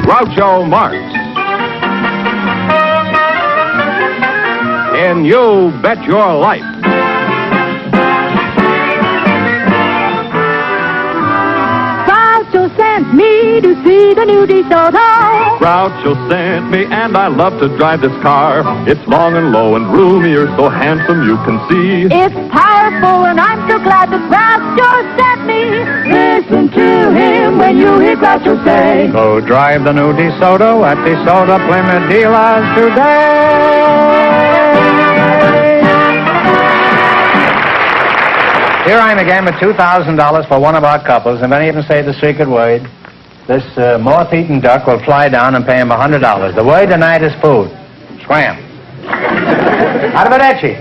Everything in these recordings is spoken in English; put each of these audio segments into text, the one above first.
Groucho Marx. In You Bet Your Life. Groucho sent me to see the new DeSoto. Groucho sent me, and I love to drive this car. It's long and low and roomier, so handsome you can see. It's powerful, and I'm so glad that Groucho sent me. Listen to him when you hear Groucho say, go drive the new DeSoto at DeSoto Plymouth dealers today. Here I am again with $2,000 for one of our couples, and if any of them say the secret word, this moth-eaten duck will fly down and pay him $100. The word tonight is food. Scram. Arrivederci.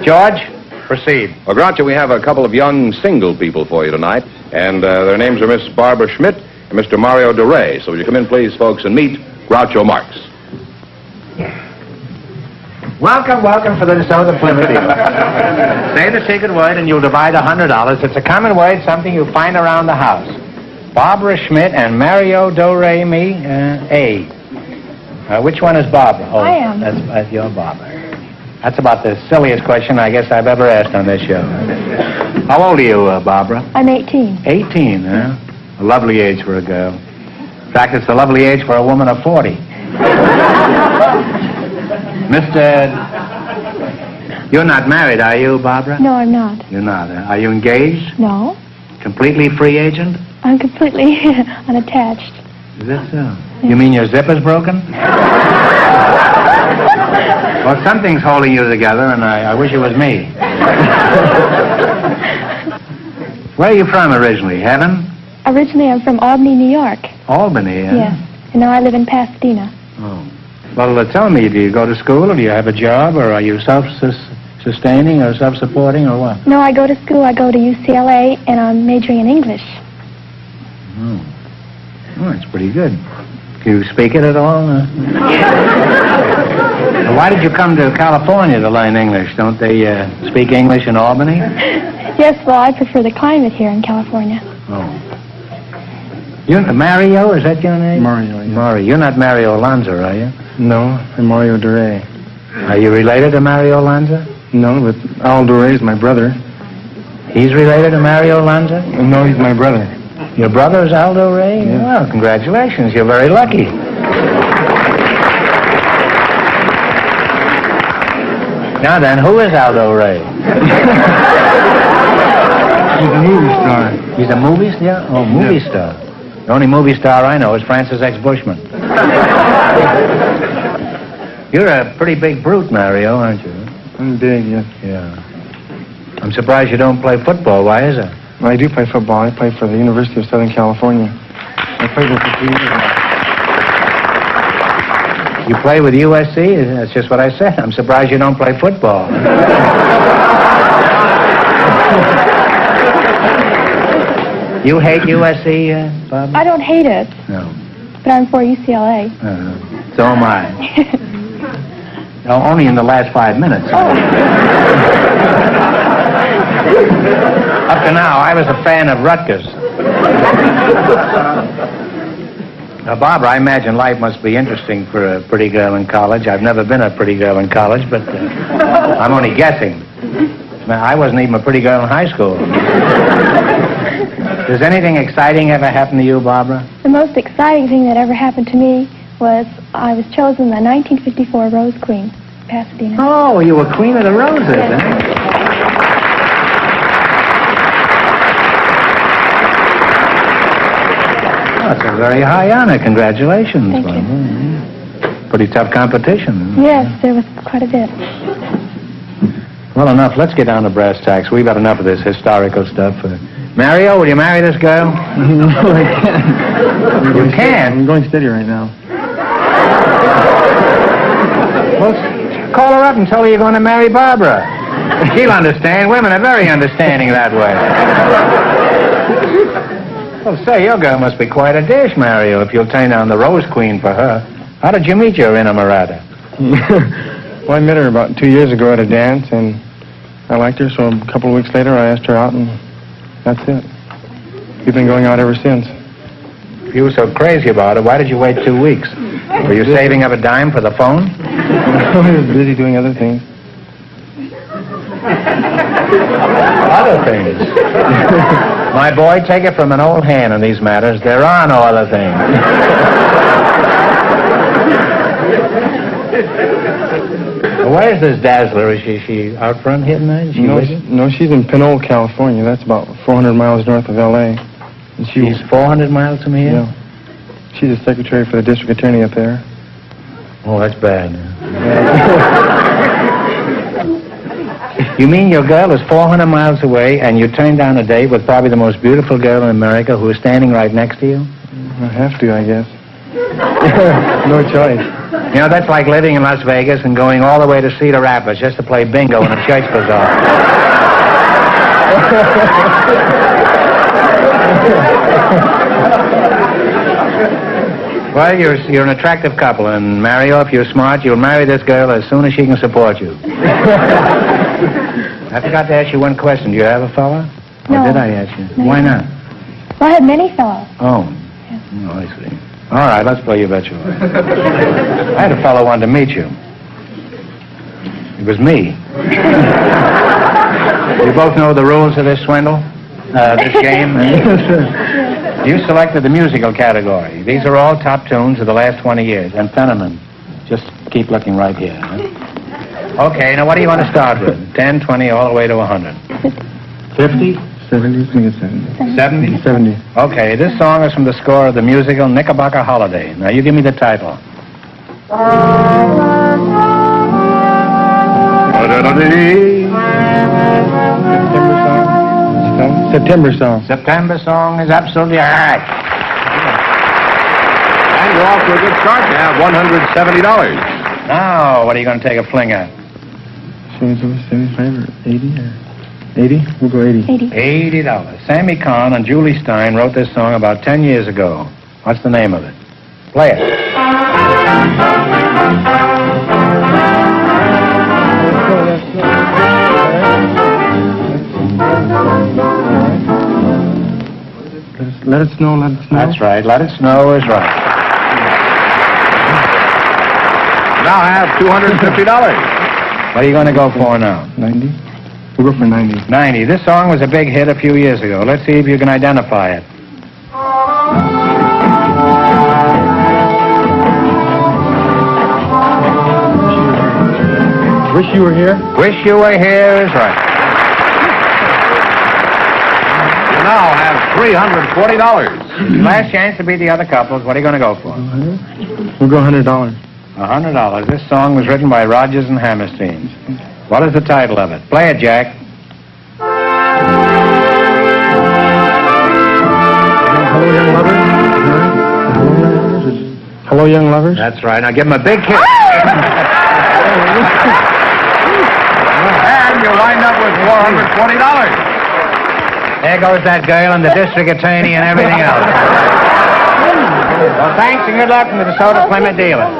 George, proceed. Well, Groucho, we have a couple of young single people for you tonight, and their names are Miss Barbara Schmidt and Mr. Mario DeRay. So will you come in, please, folks, and meet Groucho Marx. Welcome, welcome for the DeSoto Plymouth dealer. Say the secret word and you'll divide $100. It's a common word, something you find around the house. Barbara Schmidt and Mario Do-Re-Mi, A. Which one is Barbara? Oh, I am. That's you're Barbara. That's about the silliest question I guess I've ever asked on this show. How old are you, Barbara? I'm 18. 18, huh? A lovely age for a girl. In fact, it's a lovely age for a woman of 40. You're not married, are you, Barbara? No, I'm not. You're not. Are you engaged? No, Completely free agent? I'm completely unattached. Is that so? You mean your zipper's broken? Well, something's holding you together, and I wish it was me. Where are you from originally? Heaven? Originally, I'm from Albany, New York. Albany, huh? Yes, and now I live in Pasadena. Oh. Well, tell me, do you go to school, or do you have a job, or are you self-sustaining or self-supporting, or what? No, I go to school. I go to UCLA, and I'm majoring in English. Oh, that's pretty good. Do you speak it at all? Well, why did you come to California to learn English? Don't they speak English in Albany? Yes, well, I prefer the climate here in California. Oh. Mario, is that your name? Mario, yeah. Mario. You're not Mario Lanza, are you? No, I'm Mario DeRay. Are you related to Mario Lanza? No, but Al DeRay is my brother. He's related to Mario Lanza? No, he's my brother. Your brother is Aldo Ray? Yeah. Well, congratulations. You're very lucky. Now then, who is Aldo Ray? He's a movie star. He's a movie star? Oh, movie star. The only movie star I know is Francis X. Bushman. You're a pretty big brute, Mario, aren't you? I'm big, yes. Yeah. I'm surprised you don't play football. Why is that? I do play football. I play for the University of Southern California. I played there for 3 years now. You play with USC? That's just what I said. I'm surprised you don't play football. You hate USC, Bob? I don't hate it, No. but I'm for UCLA. So am I. No, only in the last 5 minutes. Up to now, I was a fan of Rutgers. Now, Barbara, I imagine life must be interesting for a pretty girl in college. I've never been a pretty girl in college, but I'm only guessing. I wasn't even a pretty girl in high school. Does anything exciting ever happen to you, Barbara? The most exciting thing that ever happened to me was I was chosen the 1954 Rose Queen, Pasadena. Oh, you were Queen of the Roses, Yes. huh? That's a very high honor. Congratulations. Thank you. Barbara. Pretty tough competition. Yes, there was quite a bit. Well, enough. Let's get down to brass tacks. We've had enough of this historical stuff. Mario, will you marry this girl? No, I can't. You can? I'm going steady right now. Well, call her up and tell her you're going to marry Barbara. She'll understand. Women are very understanding that way. Well, say, your girl must be quite a dish, Mario, if you'll turn down the Rose Queen for her. How did you meet your inamorata? Well, I met her about 2 years ago at a dance, and I liked her, so a couple of weeks later I asked her out, and that's it. We've been going out ever since. If you were so crazy about it, why did you wait 2 weeks? Were you saving up a dime for the phone? I was busy doing other things. Other things? My boy, take it from an old hand in these matters. There are no other things. Well, where's this Dazzler? Is she out front here tonight? Is she with you? No, she's in Pinole, California. That's about 400 miles north of L.A. And She's 400 miles from here? Yeah. She's a secretary for the district attorney up there. Oh, that's bad. You mean your girl is 400 miles away and you turned down a date with probably the most beautiful girl in America who is standing right next to you? I have to, I guess. No choice. You know, that's like living in Las Vegas and going all the way to Cedar Rapids just to play bingo in a church bazaar. Well, you're an attractive couple, and Mario, if you're smart, you'll marry this girl as soon as she can support you. I forgot to ask you one question. Do you have a fella? No. Or did I ask you? No. Why not? Well, I have many fellows. Oh. Oh, I see. All right, let's play you bet you. I had a fellow wanted to meet you. It was me. You both know the rules of this swindle? This game? You selected the musical category. These are all top tunes of the last 20 years. And Fenneman. Just keep looking right here. Huh? Okay, now what do you want to start with? 10, 20, all the way to 100. 50? 70, I think it's 70. 70? 70. Okay, this song is from the score of the musical Knickerbocker Holiday. Now, you give me the title. September song. September song is absolutely all right. And you're off to a good start. You have $170. Now, what are you going to take a fling at? 75 or 80 or 80? We'll go 80. 80. $80. Sammy Kahn and Julie Stein wrote this song about 10 years ago. What's the name of it? Play it. Let it snow, let it snow. That's right. Let It Snow is right. Now have $250. What are you going to go for now? 90? We'll go for 90. 90. This song was a big hit a few years ago. Let's see if you can identify it. Wish You Were Here? Wish You Were Here is right. You now have $340. Last chance to beat the other couples. What are you going to go for? 100? We'll go $100. $100. This song was written by Rodgers and Hammerstein. What is the title of it? Play it, Jack. Hello, Young Lovers? Hello, Young Lovers? That's right. Now give him a big kiss. And you wind up with $440. There goes that girl and the district attorney and everything else. Well, thanks and good luck from the DeSoto Plymouth dealers.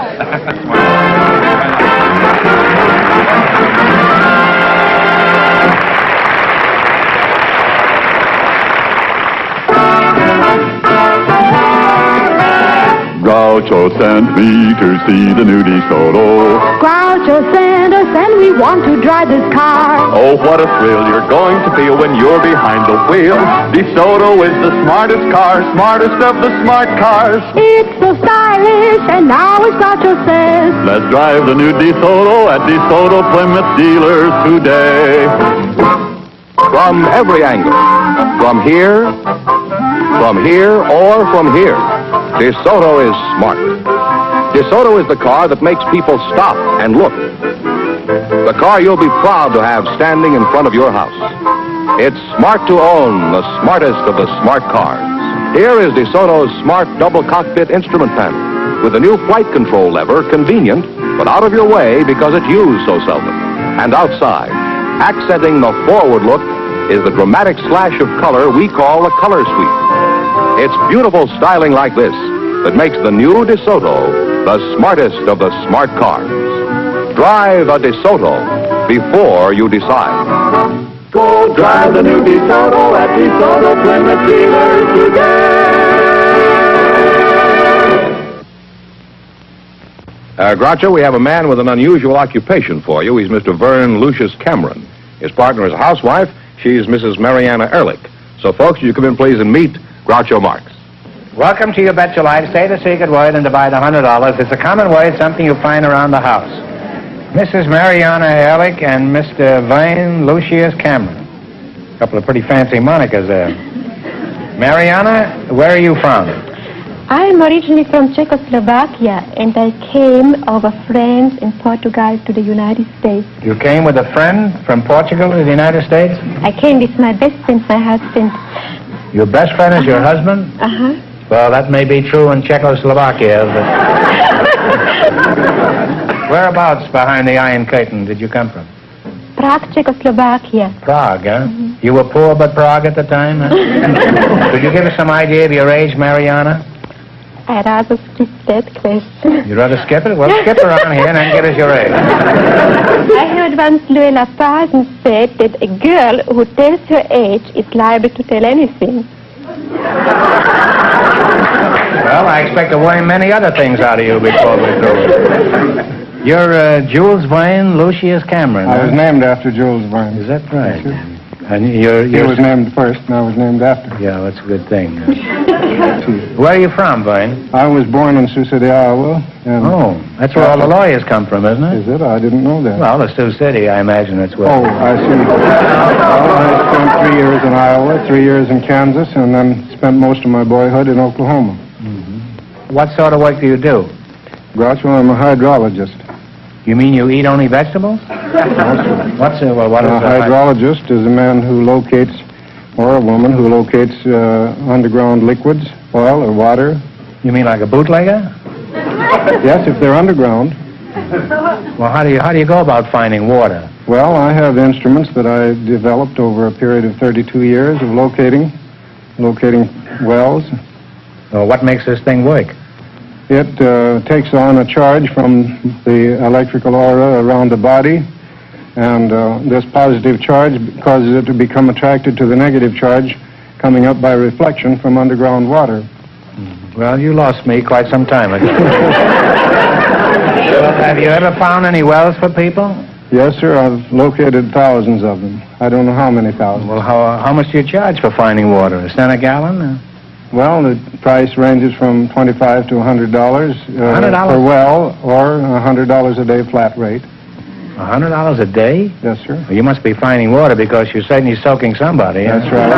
Groucho sent me to see the new DeSoto. Groucho sent us and we want to drive this car. Oh, what a thrill you're going to feel when you're behind the wheel. DeSoto is the smartest car, smartest of the smart cars. It's so stylish and now as Groucho says, Let's drive the new DeSoto at DeSoto Plymouth dealers today. From every angle. From here, or from here. DeSoto is smart. DeSoto is the car that makes people stop and look. The car you'll be proud to have standing in front of your house. It's smart to own, the smartest of the smart cars. Here is DeSoto's smart double cockpit instrument panel with a new flight control lever, convenient, but out of your way because it's used so seldom. And outside, accenting the forward look, is the dramatic slash of color we call a color sweep. It's beautiful styling like this that makes the new DeSoto the smartest of the smart cars. Drive a DeSoto before you decide. Go drive the new DeSoto at DeSoto Plymouth dealers today. Groucho, we have a man with an unusual occupation for you. He's Mr. Vern Lucius Cameron. His partner is a housewife. She's Mrs. Mariana Ehrlich. So, folks, you come in, please, and meet Groucho Marx. Welcome to You Bet Your Life. Say the secret word and divide $100. It's a common word, something you find around the house. Mrs. Mariana Ehrlich and Mr. Vern Lucius Cameron. A couple of pretty fancy monikers there. Mariana, where are you from? I'm originally from Czechoslovakia, and I came over friends in Portugal to the United States. You came with a friend from Portugal to the United States? I came with my best friend, my husband. Your best friend is your husband? Uh-huh. Well, that may be true in Czechoslovakia, but... Whereabouts behind the Iron Curtain did you come from? Prague, Czechoslovakia. Prague, huh? You were poor but Prague at the time, huh? Could you give us some idea of your age, Mariana? I'd rather skip that question. You'd rather skip it? Well, skip around here and then give us your age. I heard once Luella Parsons said that a girl who tells her age is liable to tell anything. Well, I expect to worm many other things out of you before we're through. You're Jules Vern Lucius Cameron. I was named after Jules Verne. Is that right? Yes, sir. And He was named first, and I was named after. Yeah, that's a good thing. Where are you from, Vern? I was born in Sioux City, Iowa. And Oh, that's where all the lawyers come from, isn't it? Is it? I didn't know that. Well, the Sioux City, I imagine that's where. Oh, I see. Well, I spent 3 years in Iowa, 3 years in Kansas, and then spent most of my boyhood in Oklahoma. What sort of work do you do? Groucho, I'm a hydrologist. You mean you eat only vegetables? What is A hydrologist is a man who locates, or a woman who locates underground liquids, oil or water. You mean like a bootlegger? Yes, if they're underground. Well, how do you go about finding water? Well, I have instruments that I developed over a period of 32 years of locating wells. What makes this thing work? It takes on a charge from the electrical aura around the body, and this positive charge causes it to become attracted to the negative charge coming up by reflection from underground water. Well, you lost me quite some time ago. Have you ever found any wells for people? Yes, sir. I've located thousands of them. I don't know how many thousands. Well, how much do you charge for finding water? A cent a gallon? Well, the price ranges from $25 to $100 $100? per well, or $100 a day flat rate. $100 a day? Yes, sir. Well, you must be finding water because you're certainly soaking somebody. That's right.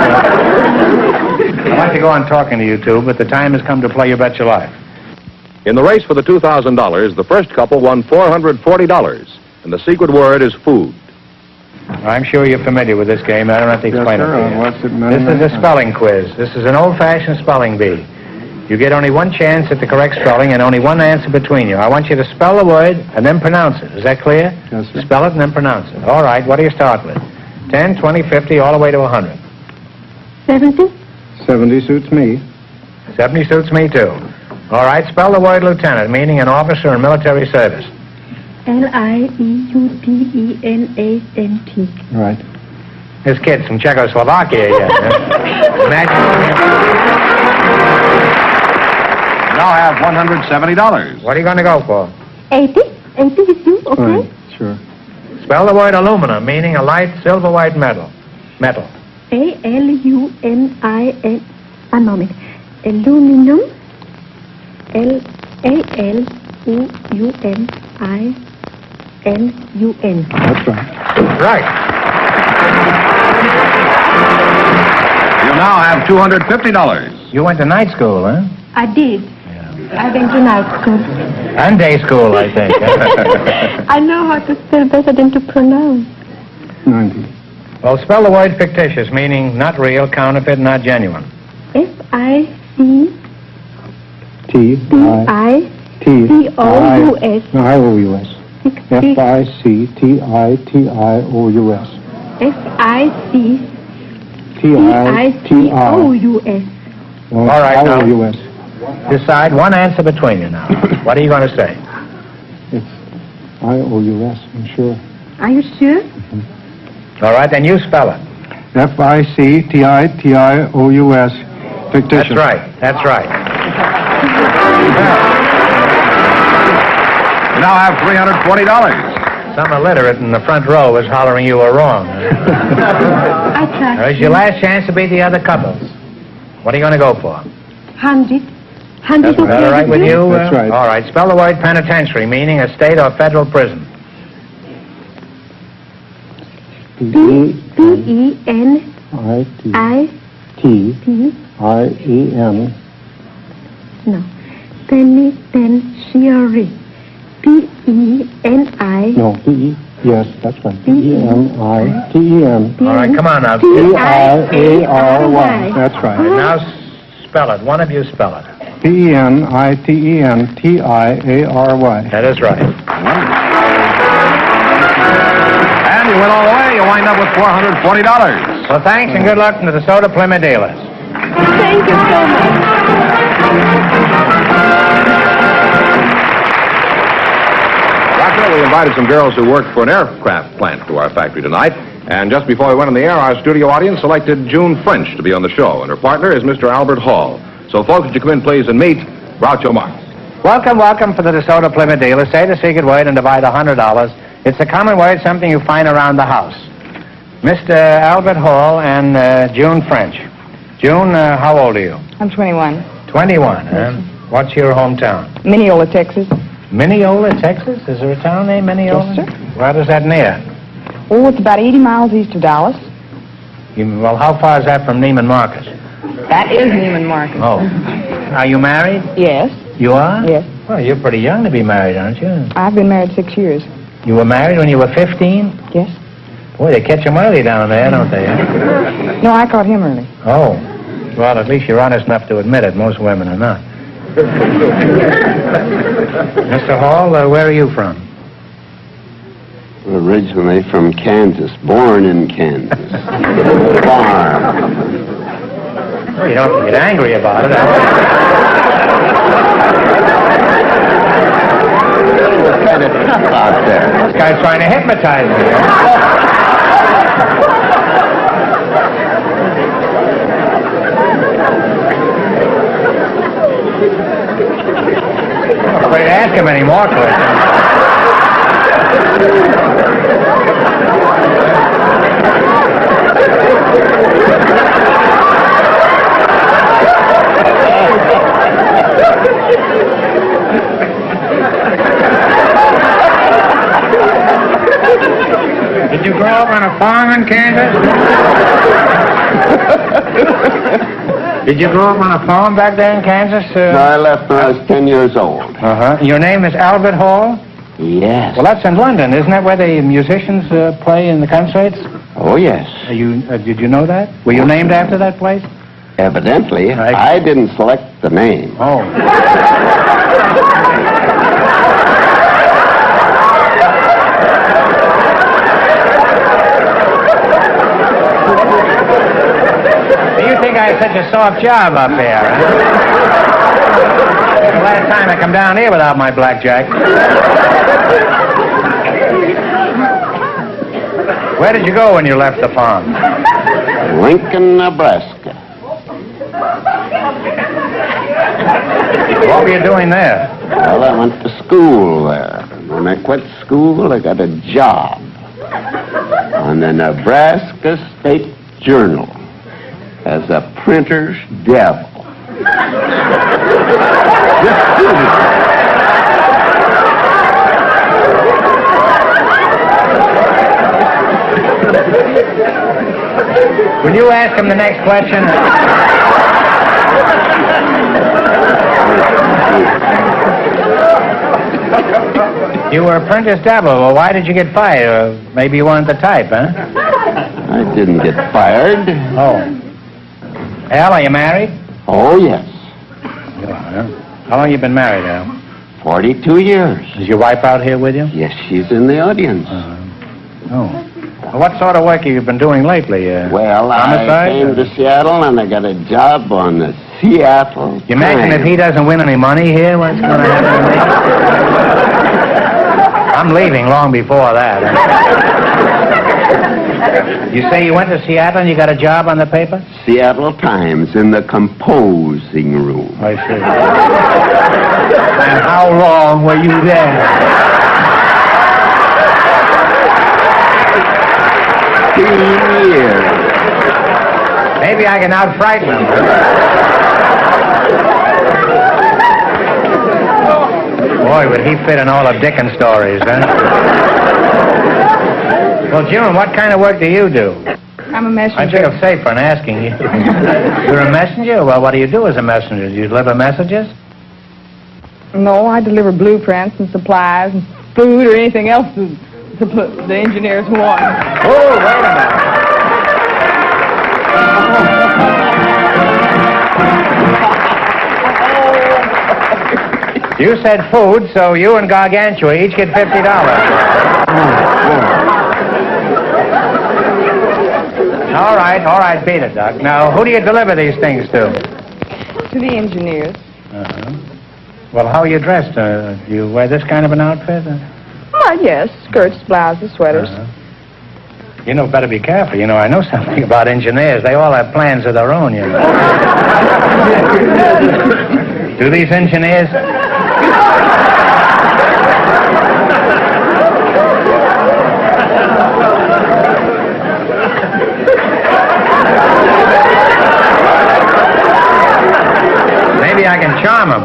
I'd like to go on talking to you two, but the time has come to play You Bet Your Life. In the race for the $2,000, the first couple won $440, and the secret word is food. I'm sure you're familiar with this game. I don't have to explain Yes, sir. it to I've you. watched it many, This many is a times. spelling quiz. This is an old-fashioned spelling bee. You get only one chance at the correct spelling and only one answer between you. I want you to spell the word and then pronounce it. Is that clear? Yes, sir. Spell it and then pronounce it. All right, what do you start with? 10, 20, 50, all the way to 100. 70? 70 suits me. 70 suits me, too. All right, spell the word lieutenant, meaning an officer in military service. Lieutenant. Right. This kid's from Czechoslovakia, yeah. Imagine. Now have $170. What are you going to go for? 80? 80 with you, okay? Right. Sure. Spell the word aluminum, meaning a light silver-white metal. Metal. A-L-U-M-I-N... One moment. Aluminum. L-A-L-U-M-I-N-U-N. That's right. Right. You now have $250. You went to night school, huh? I did. I went to night school. And day school, I think. I know how to spell better than to pronounce. 90. Well, spell the word fictitious, meaning not real, counterfeit, not genuine. F-I-C... T-I... T-O-U-S. No, I-O-U-S. F-I-C-T-I-T-I-O-U-S. F-I-C... T-I-T-I-O-U-S. All right, now. I-O-U-S. Decide one answer between you now. What are you going to say? It's I-O-U-S, I'm sure. Are you sure? All right, then you spell it. F-I-C-T-I-T-I-O-U-S. Fictitious. That's right. That's right. You now have $340. Some illiterate in the front row is hollering you were wrong. I trust There's your last chance to beat the other couples. What are you going to go for? 100. 100 Is that all right with you? That's right. All right. Spell the word penitentiary, meaning a state or federal prison. P-E-N-I-T-I-E-N. No. Penitentiary. P-E-N-I. No, P-E. Yes, that's right. P-E-N-I-T-E-N. All right, come on now. T-I-A-R-Y. That's right. Now spell it. One of you spell it. P-E-N-I-T-E-N-T-I-A-R-Y. That is right. And you win all the way. You wind up with $440. Well, thanks and good luck to the Soda Plymouth dealers. Thank you so much. Roger, we invited some girls who worked for an aircraft plant to our factory tonight. And just before we went on the air, our studio audience selected June French to be on the show. And her partner is Mr. Albert Hall. So, folks, would you come in, please, and meet Groucho Marx. Welcome for the DeSoto Plymouth dealers. Say the secret word and divide $100. It's a common word, something you find around the house. Mr. Albert Hall and June French. June, how old are you? I'm 21. 21, huh? What's your hometown? Mineola, Texas. Mineola, Texas? Is there a town named Mineola? Yes, sir. Where is that near? Oh, it's about 80 miles east of Dallas. Well, how far is that from Neiman Marcus? That is Neiman Marcus. Oh. Are you married? Yes. You are? Yes. Well, you're pretty young to be married, aren't you? I've been married 6 years. You were married when you were 15? Yes. Boy, they catch them early down there, don't they? No, I caught him early. Oh. Well, at least you're honest enough to admit it. Most women are not. Mr. Hall, where are you from? Originally from Kansas, born in Kansas. Farm. Well, you don't have to get angry about it. Kind of tough out there. This guy's trying to hypnotize me. I'm afraid to ask him any more questions. Did you grow up on a farm in Kansas? Did you grow up on a farm back there in Kansas? I left when I was 10 years old. Uh-huh. Your name is Albert Hall? Yes. Well, that's in London. Isn't that where the musicians play in the concerts? Oh, yes. Did you know that? Were you named after that place? Evidently. I didn't select the name. Oh. You think I have such a soft job up here, huh? The last time I come down here without my blackjack. Where did you go when you left the farm? Lincoln, Nebraska. What were you doing there? Well, I went to school there. When I quit school, I got a job on the Nebraska State Journal as a printer's devil. Will you ask him the next question? You were apprentice devil. Well, why did you get fired? Maybe you weren't the type, huh? I didn't get fired. Oh. Al, are you married? Oh, yes. You are, huh? How long you been married, Al? 42 years. Is your wife out here with you? Yes, she's in the audience. Oh. Well, what sort of work have you been doing lately? Well, homicide? I came to Seattle and I got a job on the Seattle You imagine if he doesn't win any money here, what's going to happen to me? I'm leaving long before that. You say you went to Seattle and you got a job on the paper? Seattle Times in the composing room. I see. And how long were you there? 15 years. Maybe I can out-frighten them. Boy, would he fit in all of Dickens' stories, huh? Well, June, what kind of work do you do? I'm a messenger. I feel safer in asking you. You're a messenger? Well, what do you do as a messenger? Do you deliver messages? No, I deliver blueprints and supplies and food or anything else the engineers want. Oh, wait a minute. You said food, so you and Gargantua each get $50. All right, beat it, Doc. Now, who do you deliver these things to? To the engineers. Uh-huh. Well, how are you dressed? Do you wear this kind of an outfit? Oh, yes. Skirts, blouses, sweaters. Uh-huh. You know, better be careful. You know, I know something about engineers. They all have plans of their own, you know. Do these engineers... Maybe I can charm them.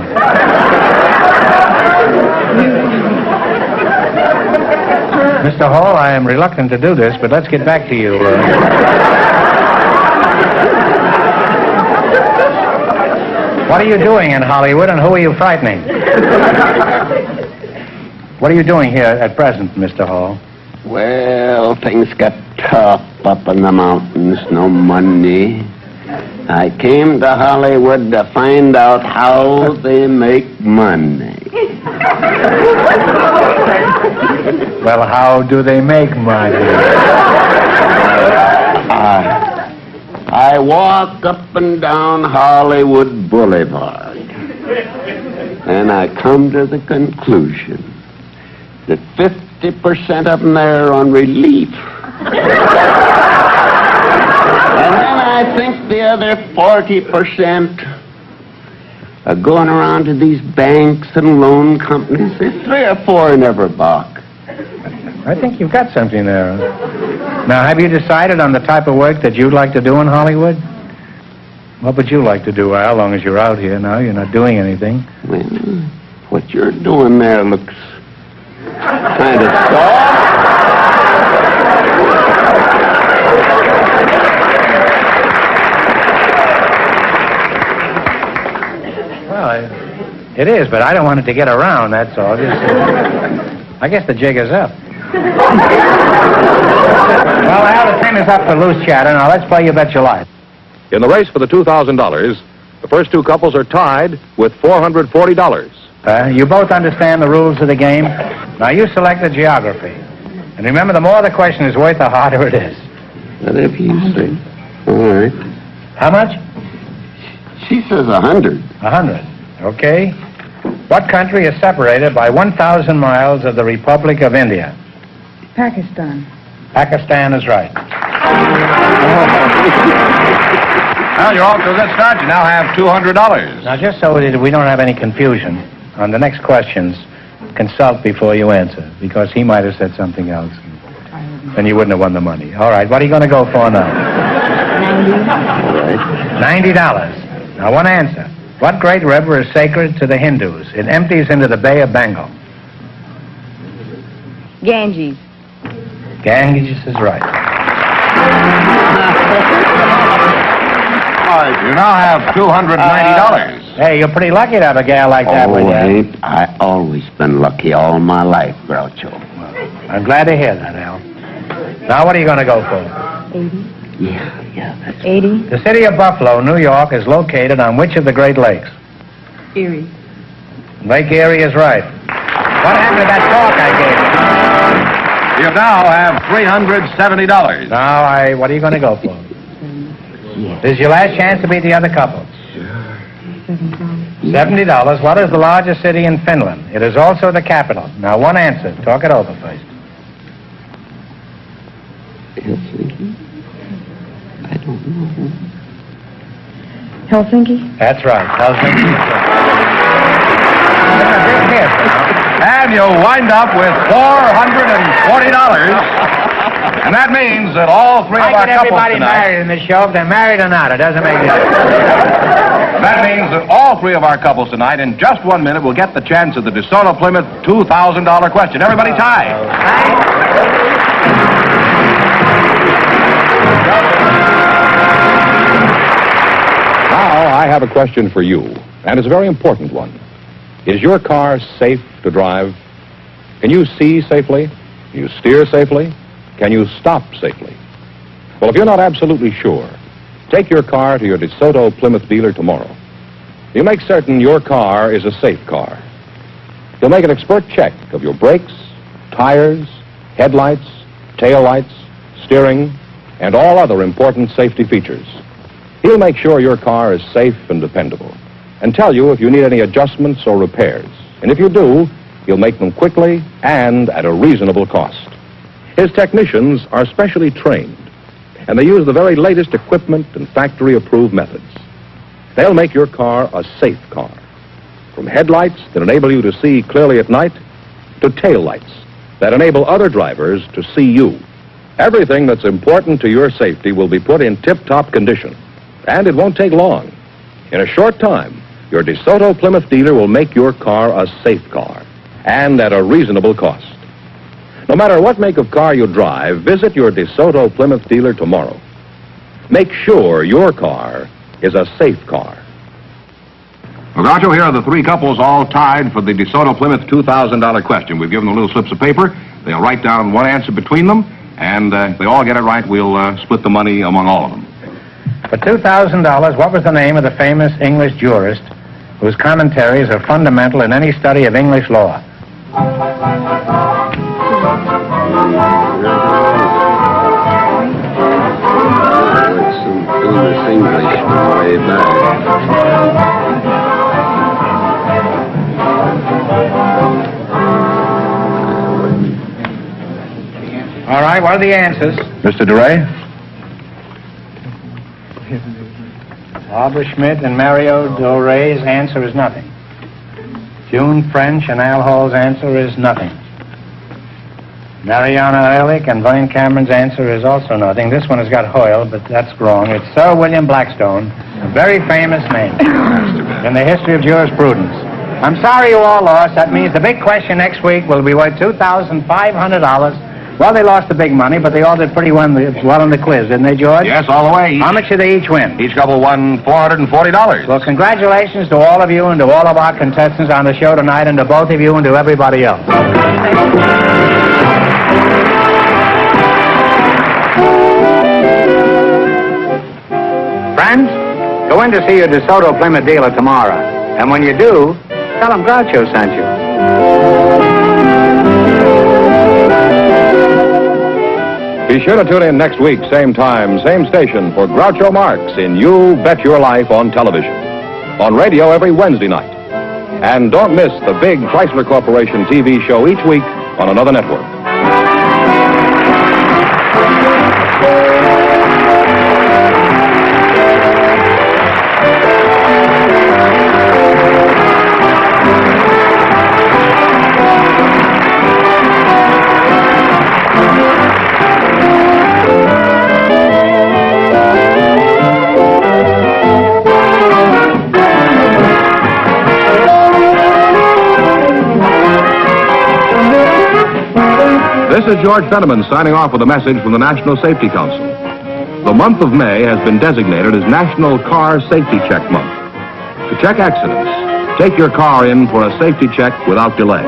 Mr. Hall, I am reluctant to do this, but let's get back to you. What are you doing in Hollywood, and who are you frightening? What are you doing here at present, Mr. Hall? Well, things got tough up in the mountains, no money. I came to Hollywood to find out how they make money. Well, how do they make money? I walk up and down Hollywood Boulevard, and I come to the conclusion that 50% of them there are on relief. And then I think the other 40% are going around to these banks and loan companies. There's 3 or 4 in every box. I think you've got something there. Now, have you decided on the type of work that you'd like to do in Hollywood? What would you like to do, Al, as long as you're out here now? You're not doing anything. Well, what you're doing there looks kind of soft. Well, it is, but I don't want it to get around, that's all. I guess the jig is up. Well, Al, the time is up for loose chatter. Now, let's play You Bet Your Life. In the race for the $2,000, the first 2 couples are tied with $440. You both understand the rules of the game. Now, you select the geography. And remember, the more the question is worth, the harder it is. Whatever you say. All right. How much? She says 100. 100. Okay. What country is separated by 1,000 miles of the Republic of India? Pakistan. Pakistan is right. Well, you're off to a good start. You now have $200. Now, just so we don't have any confusion, on the next questions, consult before you answer, because he might have said something else, and you wouldn't have won the money. All right, what are you going to go for now? $90. Now, one answer. What great river is sacred to the Hindus? It empties into the Bay of Bengal. Ganges. Ganges is right. All right, you now have $290. Hey, you're pretty lucky to have a gal like that with you. Ain't I always been lucky all my life, Groucho. I'm glad to hear that, Al. Now, what are you going to go for? 80. Yeah, that's 80. The city of Buffalo, New York, is located on which of the Great Lakes? Erie. Lake Erie is right. What happened to that talk I gave you? You now have $370. Now, what are you going to go for? This is your last chance to beat the other couple. $70. What is the largest city in Finland? It is also the capital. Now, one answer. Talk it over first. Helsinki. Helsinki? That's right. Helsinki. It's a big hit now. And you'll wind up with $440. And that means that all three of Why our get couples everybody tonight... married in this show? If they're married or not, it doesn't make any difference. That means that all three of our couples tonight, in just 1 minute, will get the chance of the DeSoto Plymouth $2,000 question. Everybody tie. Now, I have a question for you, and it's a very important one. Is your car safe to drive? Can you see safely? Can you steer safely? Can you stop safely? Well, if you're not absolutely sure, take your car to your DeSoto Plymouth dealer tomorrow. You make certain your car is a safe car. You'll make an expert check of your brakes, tires, headlights, taillights, steering, and all other important safety features. He'll make sure your car is safe and dependable, and tell you if you need any adjustments or repairs. And if you do, he'll make them quickly and at a reasonable cost. His technicians are specially trained, and they use the very latest equipment and factory-approved methods. They'll make your car a safe car, from headlights that enable you to see clearly at night to taillights that enable other drivers to see you. Everything that's important to your safety will be put in tip-top condition, and it won't take long. In a short time, your DeSoto Plymouth dealer will make your car a safe car, and at a reasonable cost. No matter what make of car you drive, visit your DeSoto Plymouth dealer tomorrow. Make sure your car is a safe car. Well, Groucho, here are the three couples all tied for the DeSoto Plymouth $2,000 question. We've given them little slips of paper. They'll write down one answer between them, and if they all get it right, we'll split the money among all of them. For $2,000, what was the name of the famous English jurist whose commentaries are fundamental in any study of English law? Famous English way back. All right, what are the answers? Mr. DeRay? Barbara Schmidt and Mario Doray's answer is nothing. June French and Al Hall's answer is nothing. Mariana Ehrlich and Vane Cameron's answer is also nothing. This one has got Hoyle, but that's wrong. It's Sir William Blackstone, a very famous name in the history of jurisprudence. I'm sorry you all lost. That means the big question next week will be worth $2,500. Well, they lost the big money, but they all did pretty well in the quiz, didn't they, George? Yes, all the way. How much did they each win? Each couple won $440. Well, congratulations to all of you and to all of our contestants on the show tonight, and to both of you and to everybody else. Friends, go in to see your DeSoto Plymouth dealer tomorrow. And when you do, tell him Groucho sent you. Be sure to tune in next week, same time, same station, for Groucho Marx in You Bet Your Life on television. On radio every Wednesday night. And don't miss the big Chrysler Corporation TV show each week on another network. This is George Fenneman signing off with a message from the National Safety Council. The month of May has been designated as National Car Safety Check Month. To check accidents, take your car in for a safety check without delay.